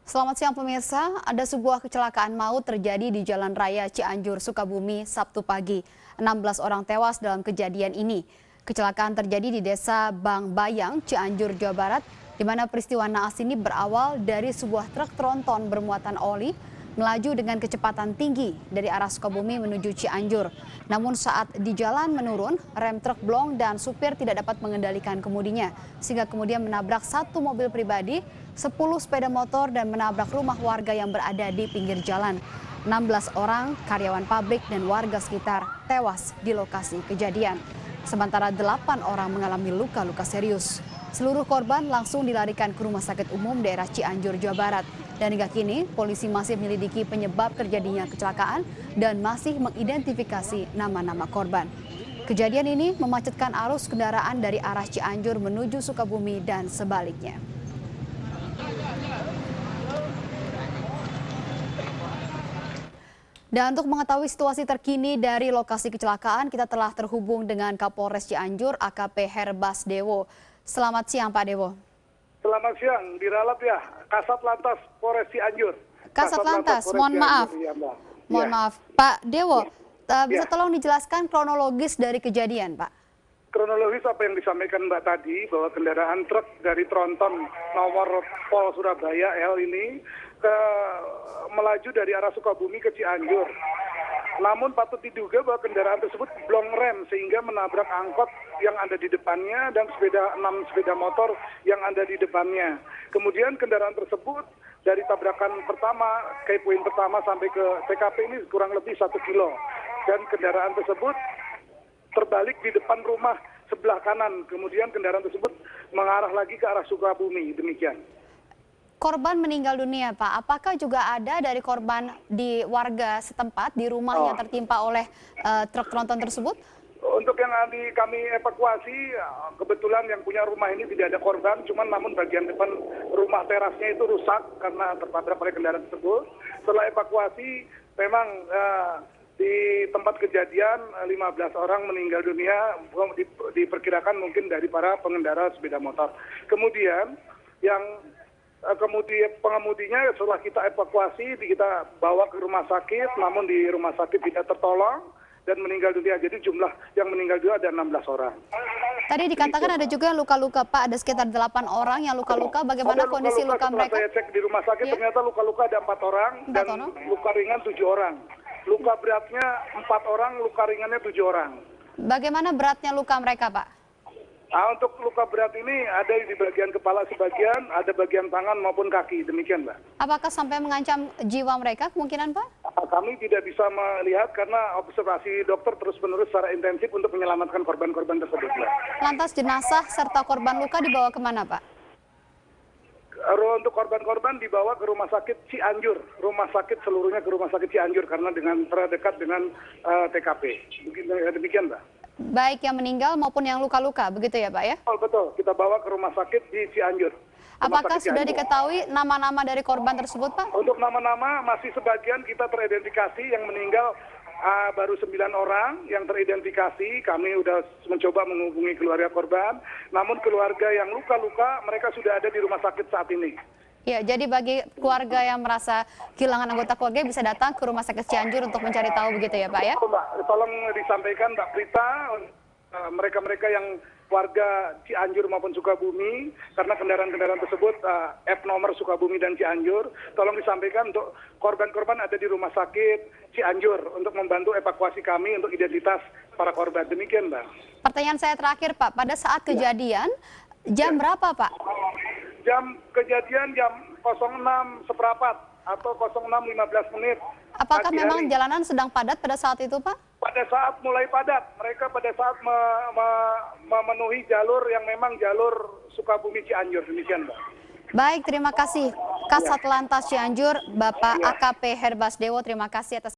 Selamat siang pemirsa, ada sebuah kecelakaan maut terjadi di Jalan Raya Cianjur, Sukabumi, Sabtu pagi. 16 orang tewas dalam kejadian ini. Kecelakaan terjadi di Desa Bang Bayang, Cianjur, Jawa Barat, di mana peristiwa naas ini berawal dari sebuah truk tronton bermuatan oli melaju dengan kecepatan tinggi dari arah Sukabumi menuju Cianjur. Namun saat di jalan menurun, rem truk blong dan supir tidak dapat mengendalikan kemudinya, sehingga kemudian menabrak satu mobil pribadi, 10 sepeda motor dan menabrak rumah warga yang berada di pinggir jalan. 16 orang karyawan pabrik dan warga sekitar tewas di lokasi kejadian. Sementara 8 orang mengalami luka-luka serius. Seluruh korban langsung dilarikan ke Rumah Sakit Umum Daerah Cianjur, Jawa Barat. Dan hingga kini, polisi masih menyelidiki penyebab terjadinya kecelakaan dan masih mengidentifikasi nama-nama korban. Kejadian ini memacetkan arus kendaraan dari arah Cianjur menuju Sukabumi dan sebaliknya. Dan untuk mengetahui situasi terkini dari lokasi kecelakaan, kita telah terhubung dengan Kapolres Cianjur, AKP Herbas Dewo. Selamat siang, Pak Dewo. Selamat siang, diralat ya, Kasat Lantas Polres Cianjur. Kasat Lantas, mohon maaf. Ya, mohon maaf. Pak Dewo, bisa tolong dijelaskan kronologis dari kejadian, Pak? Kronologis apa yang disampaikan Mbak tadi, bahwa kendaraan truk dari tronton nomor Pol Surabaya L ini melaju dari arah Sukabumi ke Cianjur. Namun patut diduga bahwa kendaraan tersebut blong rem sehingga menabrak angkot yang ada di depannya dan 6 sepeda motor yang ada di depannya. Kemudian kendaraan tersebut dari tabrakan pertama, ke poin pertama sampai ke TKP ini kurang lebih 1 kilo. Dan kendaraan tersebut terbalik di depan rumah sebelah kanan. Kemudian kendaraan tersebut mengarah lagi ke arah Sukabumi, demikian. Korban meninggal dunia, Pak. Apakah juga ada dari korban di warga setempat di rumah yang tertimpa oleh truk tronton tersebut? Untuk yang kami evakuasi, kebetulan yang punya rumah ini tidak ada korban, namun bagian depan rumah terasnya itu rusak karena tertabrak oleh kendaraan tersebut. Setelah evakuasi, memang di tempat kejadian 15 orang meninggal dunia, diperkirakan mungkin dari para pengendara sepeda motor. Kemudian pengemudinya setelah kita evakuasi, kita bawa ke rumah sakit, namun di rumah sakit tidak tertolong dan meninggal dunia. Jadi jumlah yang meninggal dunia ada 16 orang. Tadi dikatakan ada juga luka-luka, Pak. Ada sekitar 8 orang yang luka-luka. Bagaimana kondisi luka mereka? Saya cek di rumah sakit, ternyata luka-luka ada 4 orang dan luka ringan 7 orang. Luka beratnya 4 orang, luka ringannya 7 orang. Bagaimana beratnya luka mereka, Pak? Untuk luka berat ini ada di bagian kepala sebagian, ada bagian tangan maupun kaki, demikian, Mbak. Apakah sampai mengancam jiwa mereka kemungkinan, Pak? Kami tidak bisa melihat karena observasi dokter terus-menerus secara intensif untuk menyelamatkan korban-korban tersebut, Mbak. Lantas jenazah serta korban luka dibawa kemana, Pak? Untuk korban-korban dibawa ke rumah sakit Cianjur, rumah sakit seluruhnya ke rumah sakit Cianjur karena terdekat dengan TKP. Demikian, Mbak. Baik yang meninggal maupun yang luka-luka, begitu ya Pak ya? Betul, kita bawa ke rumah sakit di Cianjur. Apakah sudah diketahui nama-nama dari korban tersebut, Pak? Untuk nama-nama masih sebagian kita teridentifikasi, yang meninggal baru 9 orang yang teridentifikasi. Kami sudah mencoba menghubungi keluarga korban, namun keluarga yang luka-luka mereka sudah ada di rumah sakit saat ini. Ya, jadi bagi keluarga yang merasa kehilangan anggota keluarga bisa datang ke Rumah Sakit Cianjur untuk mencari tahu begitu ya Pak ya? Mbak, tolong disampaikan Mbak Prita, mereka-mereka yang warga Cianjur maupun Sukabumi, karena kendaraan-kendaraan tersebut F nomor Sukabumi dan Cianjur, tolong disampaikan untuk korban-korban ada di Rumah Sakit Cianjur untuk membantu evakuasi kami untuk identitas para korban. Demikian, Mbak. Pertanyaan saya terakhir, Pak. Pada saat kejadian, jam berapa, Pak? Jam kejadian jam 06.15 atau 06.15 menit. Apakah memang jalanan sedang padat pada saat itu, Pak? Pada saat mulai padat, mereka pada saat memenuhi jalur yang memang jalur Sukabumi Cianjur, demikian, Mbak. Baik, terima kasih Kasat Lantas Cianjur, Bapak AKP Herbas Dewo, terima kasih atas